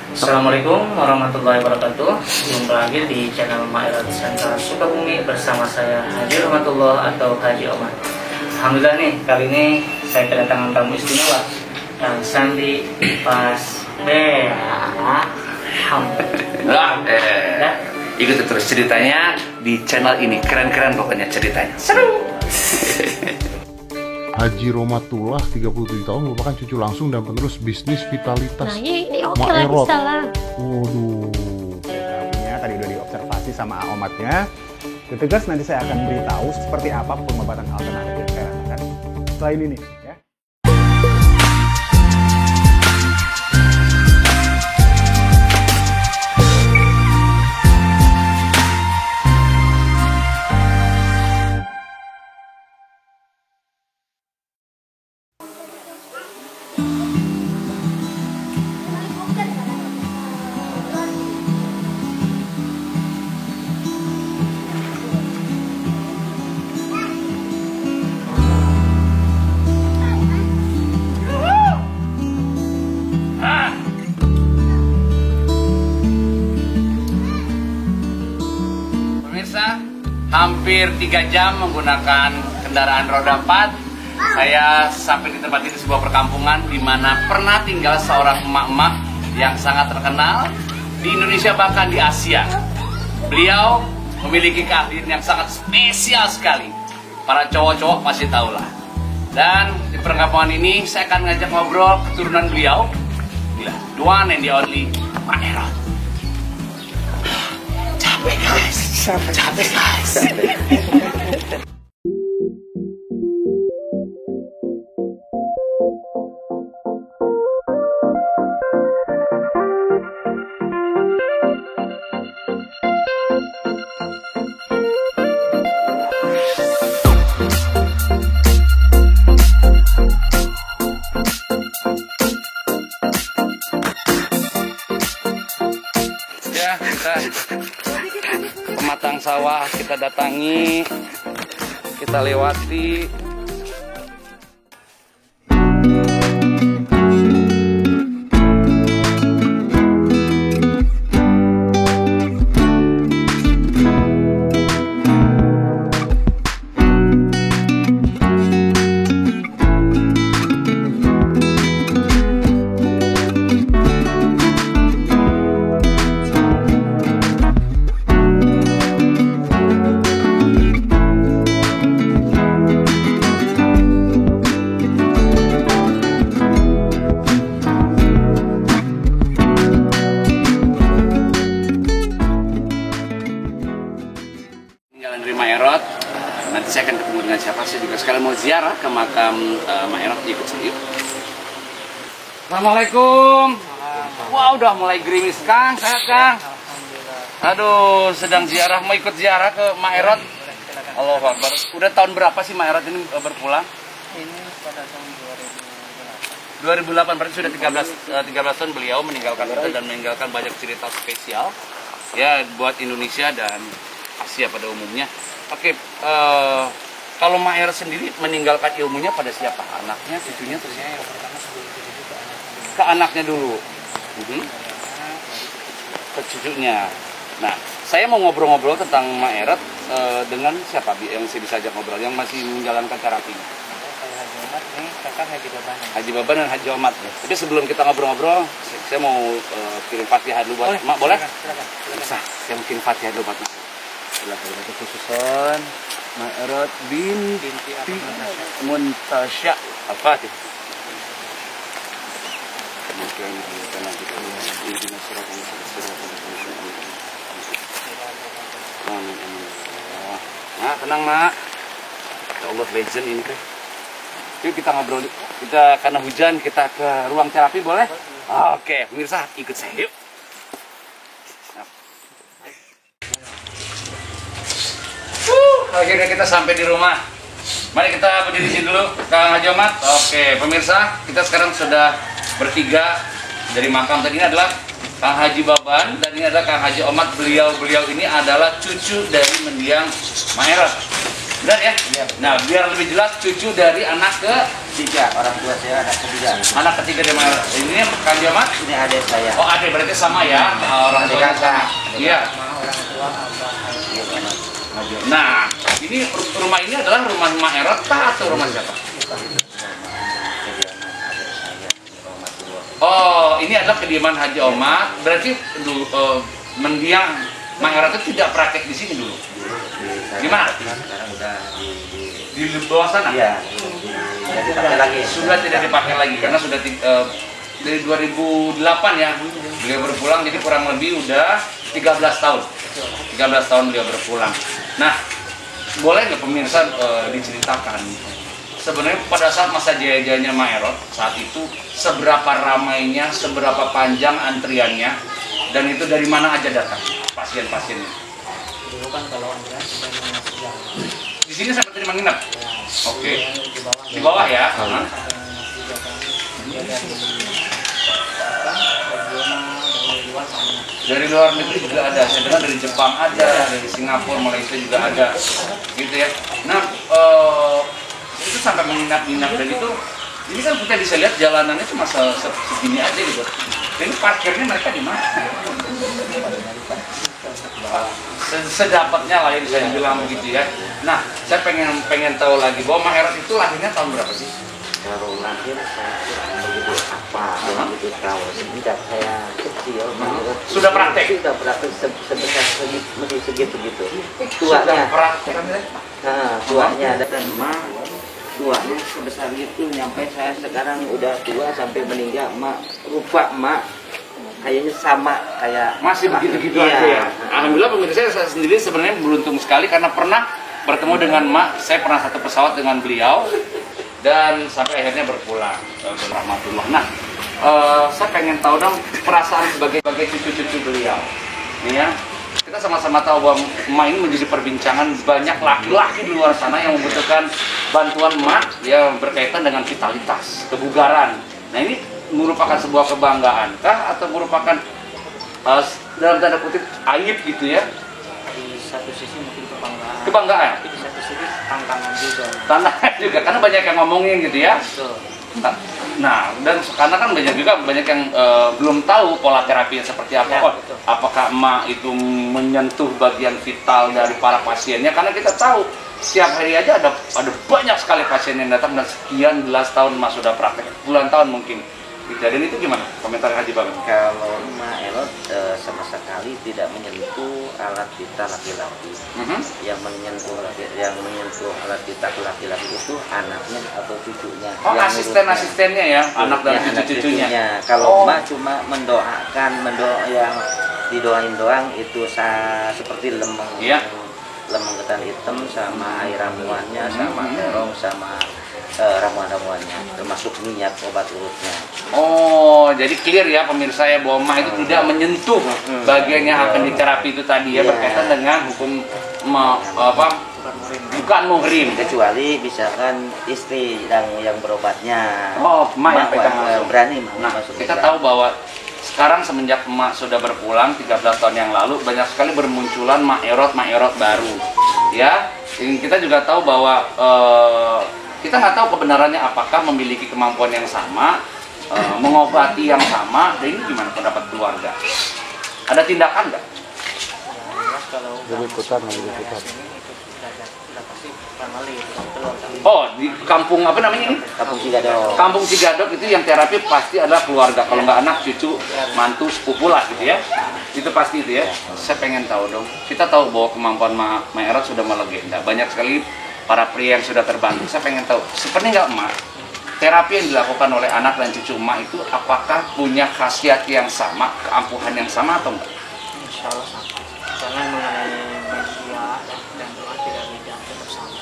Assalamualaikum warahmatullahi wabarakatuh. Jumpa lagi di channel Maerot Center Sukabumi bersama saya Haji Rahmatullah atau Haji Omar. Alhamdulillah nih, kali ini saya kedatangan tamu istimewa yang Santi Pas Ikuti terus ceritanya di channel ini, keren-keren pokoknya ceritanya. Seru. Haji Romatullah 37 tahun merupakan cucu langsung dan penerus bisnis Vitalitas. Nah, ini oke lagi Maerot. salah. Waduh. Tadi udah diobservasi sama omatnya. Ditegas nanti saya akan beritahu seperti apa pengobatan alternatif yang saya rasakan setelah ini nih. Ya. Pemirsa, hampir 3 jam menggunakan kendaraan roda 4. Saya sampai di tempat ini, sebuah perkampungan di mana pernah tinggal seorang emak-emak yang sangat terkenal di Indonesia bahkan di Asia. Beliau memiliki keahlian yang sangat spesial sekali. Para cowok-cowok pasti tahulah. Dan di perkampungan ini saya akan ngajak ngobrol keturunan beliau. Gila, the one and the only Maerot. Capek guys. Ya, kita pematang sawah kita datangi, kita lewati. Jalan dari Maerot, nanti saya akan ketemu dengan siapa, saya juga sekalian mau ziarah ke makam Maerot. Ikut saya. Assalamualaikum. Wah, udah mulai gerimis Kang, saya Kang. Aduh, sedang ziarah, mau ikut ziarah ke Maerot. Allahu Akbar. Udah tahun berapa sih Maerot ini berpulang? Ini pada tahun 2008, berarti sudah 13 tahun beliau meninggalkan kita dan meninggalkan banyak cerita spesial ya buat Indonesia dan Asia pada umumnya. Oke, kalau Maerot sendiri meninggalkan ilmunya pada siapa? Anaknya, cucunya, atau siapa? Ke anaknya dulu. Ke cucunya. Nah, saya mau ngobrol-ngobrol tentang Maerot dengan siapa yang saya bisa ajak ngobrol yang masih menjalankan terapinya? Haji Baban dan Haji Omat. Tapi sebelum kita ngobrol-ngobrol, saya mau kirim Fatihah dulu buat Mak, boleh? Bisa, saya mau kirim Fatihah dulu buat Mak. Bismillahirrahmanirrahim. Khususan Maerot binti Muntasya Al-Fatih. Nah, tenang Mak. Ya Allah, legend ini teh. Yuk kita ngobrol, kita karena hujan kita ke ruang terapi boleh? Oke, pemirsa ikut saya yuk. Akhirnya kita sampai di rumah. Mari kita berdiri sini dulu, Kang Haji Omat. Oke, pemirsa, kita sekarang sudah bertiga dari makam. Tadi ini adalah Kang Haji Baban dan ini adalah Kang Haji Omat. Beliau ini adalah cucu dari mendiang Maerot. Benar ya? Nah, biar lebih jelas, cucu dari anak ke Tiga, orang tua saya anak ketiga. Anak ketiga dari mana? Ini Kang Jamat? Ini adik saya. Oh, adik berarti sama ya, orang Adik tua kakak. Iya. Orang tua abah. Nah, ini rumah ini adalah rumah Mak Erot atau rumah siapa? Oh, ini adalah kediaman Haji Omat. Berarti mendiang Mak Erot itu tidak praktek di sini dulu. Gimana? Sekarang udah Di bawah sana? Iya. Tidak dipakai lagi. Sudah tidak dipakai lagi karena sudah dari 2008 ya beliau berpulang, jadi kurang lebih udah 13 tahun. 13 tahun beliau berpulang. Nah, boleh nggak pemirsa diceritakan sebenarnya pada saat masa jaya-jayanya Mak Erot saat itu seberapa ramainya, seberapa panjang antriannya, dan itu dari mana aja datang pasien-pasiennya? Dulu kan kalau antrian sudah menginap jam. Di sini sampai terima nginep. Oke. Di bawah. Di bawah ya. Sampai menginap juga kan. Dari luar sama. Dari luar negeri juga ada, saya dengar dari Jepang ada, dari Singapura, Malaysia juga ada, gitu ya. Nah, itu sampai menginap-inap dan itu, ini kan kita bisa lihat jalanannya cuma segini aja gitu. Dan ini parkirnya mereka di mana? Sedapatnya lah yang bisa dibilang begitu ya. Nah, saya pengen tahu lagi bahwa Mak Erot itu lahirnya tahun berapa sih? Kalau lahir saya kurang begitu apa, begitu tahu. Sejak saya kecil, Sudah praktek? Sudah praktek sebesar segitu-gitu. Sudah Tuanya, praktek. tuanya dan emak, tuanya sebesar itu. Nyampe saya sekarang udah tua sampai meninggal, emak rupa emak kayaknya sama kayak Masih begitu-gitu iya. aja ya. Alhamdulillah pemirsa, saya sendiri sebenarnya beruntung sekali karena pernah bertemu dengan Mak. Saya pernah satu pesawat dengan beliau dan sampai akhirnya berpulang. Rahmatullah. Nah, saya pengen tahu dong perasaan sebagai cucu-cucu beliau. Nih ya, kita sama-sama tahu bahwa Mak ini menjadi perbincangan banyak laki-laki di luar sana yang membutuhkan bantuan Mak yang berkaitan dengan vitalitas, kebugaran. Nah, ini merupakan sebuah kebanggaan kah atau merupakan dalam tanda kutip aib gitu ya? Di satu sisi mungkin kebanggaan. Kebanggaan. Tapi di satu sisi tantangan juga. Tantangan juga karena banyak yang ngomongin gitu ya. Betul. Nah, dan karena kan banyak yang belum tahu pola terapinya seperti apa. Ya, Oh, betul. apakah Mak itu menyentuh bagian vital dari para pasiennya? Karena kita tahu setiap hari aja ada banyak sekali pasien yang datang dan sekian belas tahun Mak sudah praktek, puluhan tahun mungkin. Dan itu gimana komentar Haji Bagong? Kalau Mak Erot sama sekali tidak menyentuh alat vital laki-laki. Yang menyentuh alat vital laki-laki itu anaknya atau cucunya. Oh, Yang asisten-asistennya ya, anak dan anak cucu-cucunya. Kalau Mak cuma mendoakan, yang didoain doang itu seperti lemeng. Iya. Lemeng ketan hitam sama air ramuannya, sama terong, sama ramuan-ramuannya, termasuk minyak obat urutnya. Oh, jadi clear ya pemirsa ya bahwa Mak itu tidak menyentuh bagian yang akan diterapi itu tadi ya, Iya. berkaitan dengan hukum bukan muhrim. Kecuali misalkan istri yang berobatnya. Oh, Mak yang pegang langsung. berani Mak Nah, masuk kita Islam. tahu bahwa sekarang semenjak Mak sudah berpulang 13 tahun yang lalu banyak sekali bermunculan Mak Erot baru. Ya, kita juga tahu bahwa kita nggak tahu kebenarannya apakah memiliki kemampuan yang sama, mengobati yang sama. Dan ini gimana pendapat keluarga? Ada tindakan nggak? Jelas kalau Liputan. udah pasti family keluar kami. Oh, di kampung apa namanya ini? Kampung Cigadok. Kampung Cigadok itu yang terapi pasti adalah keluarga. Kalau nggak anak, cucu, mantu, sepupu lah gitu ya. Itu pasti itu ya. Saya pengen tahu dong. Kita tahu bahwa kemampuan Mak Erot sudah melegenda. Banyak sekali para pria yang sudah terbantu. Saya pengen tahu, seperti nggak Mak, terapi yang dilakukan oleh anak dan cucu Mak itu apakah punya khasiat yang sama, keampuhan yang sama atau enggak? Insya Allah sama. Karena mengenai media dan doa tidak dijamin bersama.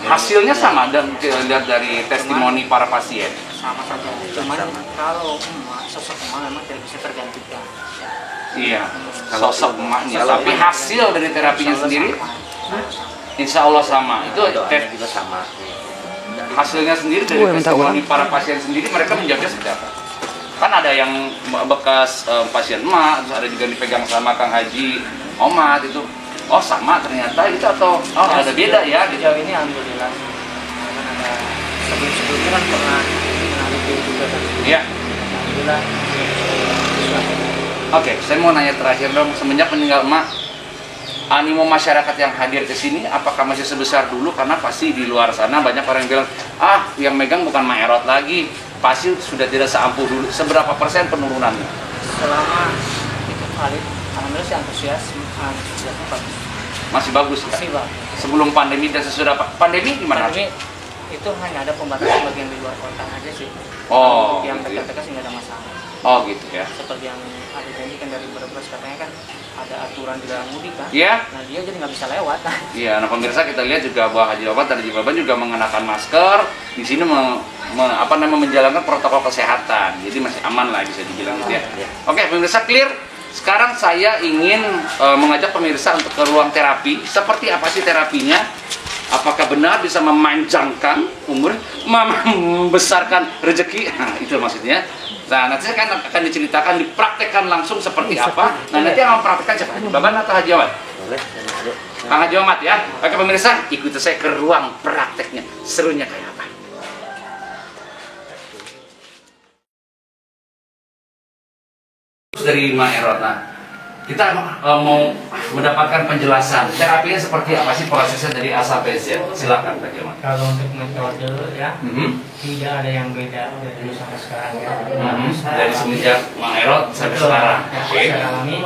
Hasilnya sama dan dilihat dari testimoni para pasien. Sama saja. Cuman kalau emak, sosok emak memang tidak bisa tergantikan. Iya, sosok emaknya. Kalau Tapi hasil dari terapinya sendiri, insya Allah sama. Itu Doanya juga sama. hasilnya sendiri dari testimoni para pasien sendiri, mereka menjawabnya seperti apa? Kan ada yang bekas pasien emak, terus ada juga yang dipegang sama Kang Haji Omat itu. Oh sama ternyata itu atau oh ada beda ya gitu. Sejauh ini alhamdulillah kan ada sebelum-sebelumnya kan pernah review juga kan. Iya. Alhamdulillah. Oke, saya mau nanya terakhir dong, semenjak meninggal emak, animo masyarakat yang hadir ke sini apakah masih sebesar dulu? Karena pasti di luar sana banyak orang yang bilang, yang megang bukan Mak Erot lagi, pasti sudah tidak seampuh dulu. Seberapa persen penurunannya? Selama itu valid, alhamdulillah sih antusias bagus. Masih bagus ya? Masih bagus. Sebelum pandemi dan sesudah pandemi gimana? Pandemi itu hanya ada pembatasan bagian di luar kota aja sih. Oh, Yang gitu ya. dekat-dekat sih nggak ada masalah. Oh gitu ya. Seperti yang ada janji kan dari Brebes, katanya kan ada aturan dilarang mudik kan. Iya. Nah dia jadi nggak bisa lewat. Iya, nah pemirsa kita lihat juga bahwa Haji Obat dan Haji Baban juga mengenakan masker. Di sini menjalankan protokol kesehatan. Jadi masih aman lah bisa dibilang gitu ya. Oke, pemirsa clear. Sekarang saya ingin mengajak pemirsa untuk ke ruang terapi. Seperti apa sih terapinya? Apakah benar bisa memanjangkan umur, membesarkan rezeki? Nah, itu maksudnya. Nah, nanti akan diceritakan, dipraktekkan langsung seperti apa. Nah, nanti yang mempraktekkan siapa? Baban atau Haji Omat? Boleh, Kang Haji Omat ya. Oke pemirsa, ikuti saya ke ruang prakteknya. Serunya kayak apa? Dari Mak Erot, kita mau mendapatkan penjelasan terapinya seperti apa sih prosesnya dari A sampai Z. Silakan Pak Omat. Kalau untuk metode ya, tidak ada yang beda dari dulu sampai sekarang ya. Dari semenjak Mak Erot sampai sekarang. Oke. Saya alami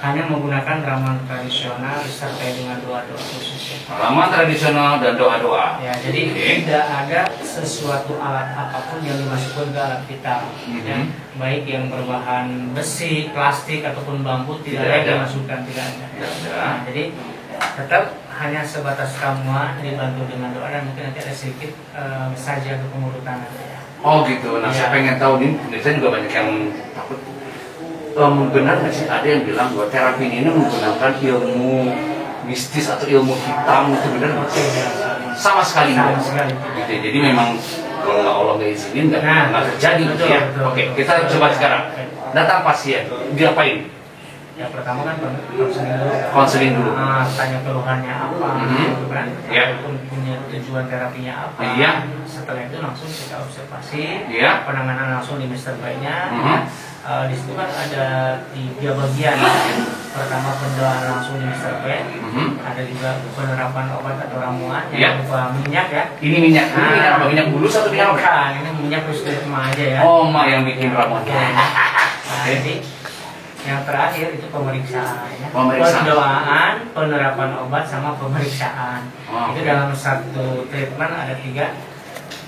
hanya menggunakan ramuan tradisional disertai dengan doa-doa khusus. Ramuan tradisional dan doa-doa. Ya, jadi tidak ada sesuatu alat apapun yang dimasukkan ke alat vital. Ya, baik yang berbahan besi, plastik ataupun bambu tidak ada yang dimasukkan, tidak ada. Nah, jadi tetap hanya sebatas ramuan dibantu dengan doa dan mungkin nanti ada sedikit saja kepengurutan ya. Oh gitu. Nah, saya pengen tahu nih, saya juga banyak yang takut. Benar nggak sih ada yang bilang bahwa terapi ini menggunakan ilmu mistis atau ilmu hitam, itu benar nggak sih? Sama sekali nggak. Gitu. Jadi memang kalau nggak Allah nggak izinin nggak terjadi. Betul, Ya. betul. Oke, kita coba sekarang. Datang pasien, diapain? Ya pertama kan Konseling dulu. Tanya keluhannya apa, gitu kan? Ya. Ataupun punya tujuan terapinya apa. Iya. Setelah itu langsung kita observasi, Iya. penanganan langsung di Mr. Baiknya. Di situ kan ada 3 bagian. Pertama pendoaan langsung di Mr. Baik. Ada juga penerapan obat atau ramuan yang berupa minyak ya. Ini minyak. Ini minyak apa? Minyak bulus atau minyak apa? Bukan, ini minyak Kusuma aja ya. Oh, Mak yang bikin ramuan. Nah, jadi yang terakhir itu pemeriksaan ya. Pemeriksaan. Pendoaan, penerapan obat sama pemeriksaan. Oh, itu oke. dalam satu treatment ada 3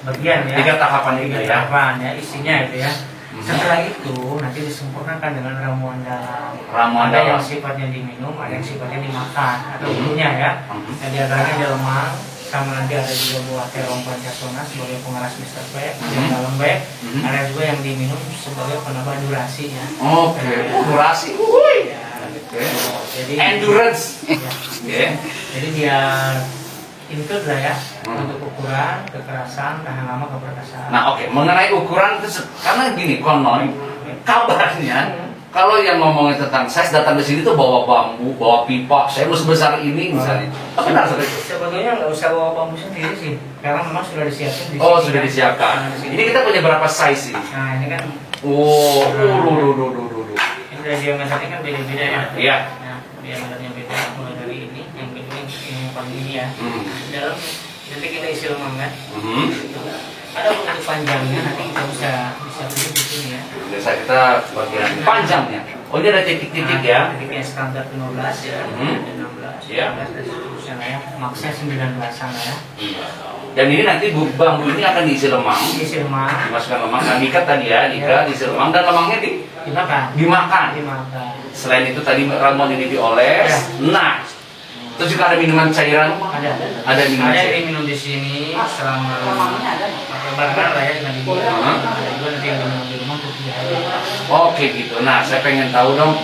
bagian ya. 3 tahapan itu 3 ya. tahapan ya, isinya itu ya. Setelah itu nanti disempurnakan dengan ramuan dalam. Ramuan ada dalam. yang sifatnya diminum, ada yang sifatnya dimakan atau dulunya ya. Yang diantaranya delman, sama nanti ada juga buah terong pancasona sebagai pengeras Mr. P, yang dalam B. Ada juga yang diminum sebagai penambah durasi ya. Oke, durasi. Ya, Oke. jadi Endurance. ya, Oke. jadi biar include lah ya untuk ukuran, kekerasan, tahan lama, keperkasaan. Nah, oke, mengenai ukuran itu karena gini, konon kabarnya kalau yang ngomongin tentang size datang ke sini tuh bawa bambu, bawa pipa, saya mau sebesar ini misalnya. Benar seperti itu? Sebetulnya nggak usah bawa bambu sendiri sih, karena memang sudah disiapkan di Oh, sini, sudah kan. disiapkan. Nah, di sini. Ini kita punya berapa size ini? Nah, ini kan Oh, ini dari diameternya kan beda-beda ya. Iya. Nah, diameternya beda mulai dari ini, yang kedua yang paling ini ya. Dalam nanti kita isi lemang kan. Ada bentuk panjangnya, nanti kita bisa pilih di sini ya. Biasa kita bagian panjangnya. Oh, ini ada titik-titik ya. Titiknya standar 15 ya, ada 16, Iya. 17 dan seterusnya lah ya. Maksnya 19-an lah ya. Dan ini nanti bambu ini akan diisi lemang. Isi lemang, Dimasukkan lemang, kan diikat tadi ya, diikat, diisi lemang, dan lemangnya dimakan. dimakan. Dimakan. Selain itu tadi ramuan ini dioles. Ya. Nah, terus juga ada minuman cairan. Ada minuman Ada cairan. yang minum di sini selama pakai barengan lah ya dengan ibu. Ada juga nanti yang minum di rumah untuk 3 hari. Oke gitu. Nah, saya pengen tahu dong.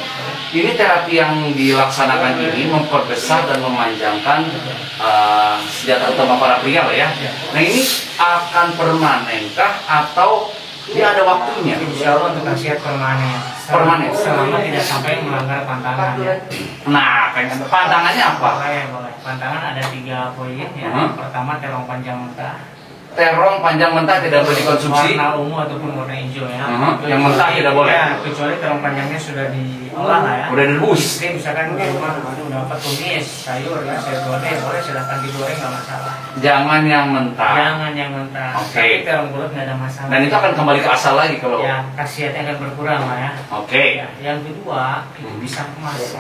Ini terapi yang dilaksanakan ini memperbesar dan memanjangkan senjata utama para pria lah ya. Nah, ini akan permanenkah atau dia ada waktunya? Insya Allah untuk khasiat permanen. Permanen. Selama tidak sampai melanggar pantangan ya. Nah, pengen pantangannya apa? Boleh, boleh. Pantangan ada 3 poin ya. Pertama terong panjang mentah. terong panjang mentah tidak boleh dikonsumsi. Warna ungu ataupun warna hijau ya. Yang mentah tidak boleh. Ya, kecuali terong panjangnya sudah diolah lah ya. Udah direbus. Istri misalkan di rumah dapat tumis, sayur ya, sayur boleh silahkan digoreng nggak masalah. Jangan yang mentah. Jangan yang mentah. Oke. Tapi terong bulat nggak ada masalah. Dan itu akan kembali ke asal lagi kalau. Ya, khasiatnya akan berkurang lah ya. Oke. Ya, yang kedua itu pisang emas.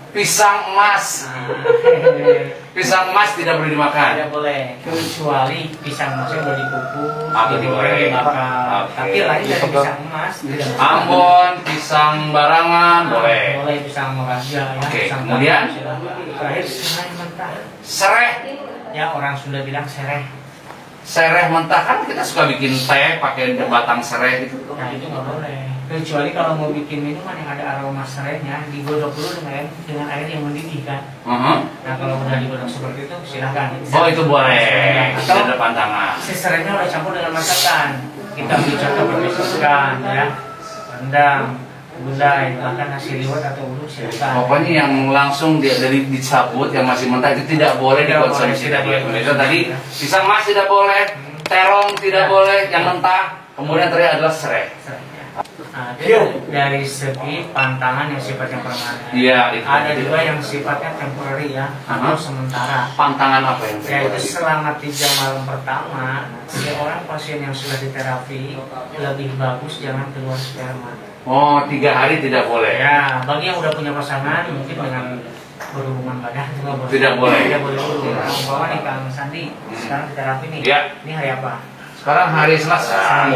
Pisang emas. Pisang emas tidak boleh dimakan. Tidak boleh, kecuali pisang emasnya boleh dikukus, Digoreng. dibakar. Oke. Tapi lain dari pisang emas tidak boleh. Ambon, pisang barangan boleh. Boleh pisang raja ya. Oke, Pisang kemudian? barangan, silakan. Terakhir serai mentah. Sereh. Ya orang Sunda bilang sereh. Sereh mentah kan kita suka bikin teh pakai batang sereh gitu. Nah itu nggak boleh. Kecuali kalau mau bikin minuman yang ada aroma serehnya, digodok dulu dengan air yang mendidih kan. Nah kalau udah digodok seperti itu silahkan. Oh itu boleh. Atau Tidak ada pantangan. si serehnya udah campur dengan masakan. Kita bisa bermisahkan ya, rendang, gulai, bahkan nasi liwet atau uduk silakan. Pokoknya yang langsung dari dicabut yang masih mentah itu tidak boleh Tidak dikonsumsi. boleh, tidak Pemirsa boleh. tadi pisang emas tidak boleh, terong tidak boleh, yang mentah. Kemudian terakhir adalah serai. Nah, dari segi pantangan yang sifatnya permanen. Iya, itu. Ada juga yang sifatnya temporary ya, atau sementara. Pantangan apa yang Yaitu selama 3 malam pertama, seorang pasien yang sudah diterapi lebih bagus jangan keluar sperma. Oh, 3 hari tidak boleh. Ya, bagi yang udah punya pasangan mungkin dengan berhubungan badan juga boleh. Tidak boleh. Tidak boleh dulu. Nah, umpama nih Kang Sandi, sekarang terapi nih. Ya. Ini hari apa? Sekarang hari Selasa.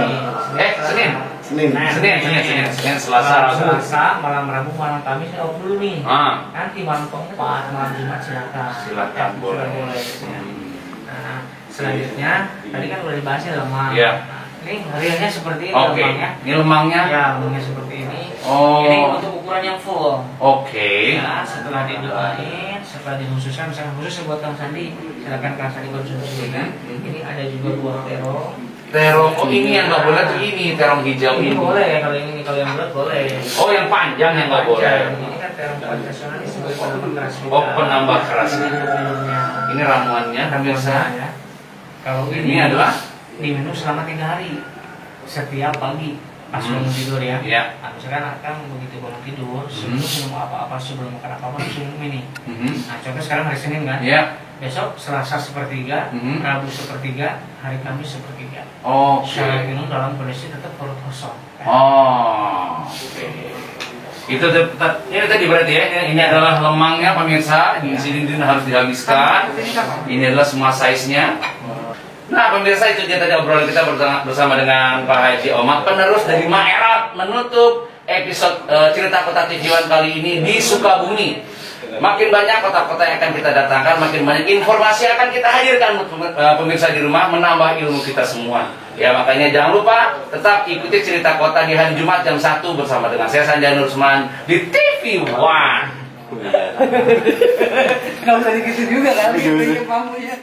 Senin. Senin, Selasa, Rabu. Selasa, malam Rabu, malam Kamis, off dulu nih. Nanti malam keempat, malam Jumat silakan. Silakan, Ya, boleh. Nah, selanjutnya tadi kan udah dibahas ya lemang. Iya. Nah, ini realnya seperti ini Oke. lemangnya. Ini lemangnya. Ya, lemangnya seperti ini. Oh. Ini untuk ukuran yang full. Oke. Ya, setelah didoain, setelah dikhususkan, misalnya khusus buat Kang Sandi, silakan Kang Sandi konsumsi. Ini ada juga buah terong. Terong. Oh, ini yang nggak boleh tuh ini terong hijau Ini ini. boleh ya, kalau yang bulat boleh. Oh, yang panjang yang nggak boleh. Ini kan terong tradisional ini sebagai penambah keras. Oh, penambah keras. Ini minumnya. Ini ramuannya, pemirsa. Ya. Kalau Ini adalah diminum selama 3 hari setiap pagi pas bangun tidur ya. Iya. Nah, misalkan akan begitu bangun tidur sebelum minum apa-apa, sebelum makan apa-apa langsung minum ini. Nah, contoh sekarang hari Senin kan. Iya. Besok Selasa sepertiga, Rabu sepertiga, hari Kamis sepertiga. Oke. Syarat minum dalam kondisi tetap perut kosong. Oh, oke. Itu tetap ini tadi berarti ya. Ini adalah lemangnya pemirsa. Di sini harus dihabiskan. Ini adalah semua size-nya. Nah pemirsa, itu dia tadi obrolan kita bersama dengan Pak Haji Omad, penerus dari Maerat, menutup episode cerita kota TV One kali ini di Sukabumi. Makin banyak kota-kota yang akan kita datangkan, makin banyak informasi yang akan kita hadirkan pemirsa di rumah, menambah ilmu kita semua. Ya makanya jangan lupa tetap ikuti cerita kota di hari Jumat jam 1 bersama dengan saya Sandiaga Nurusman di TV One. Gak usah dikit juga kali, ya.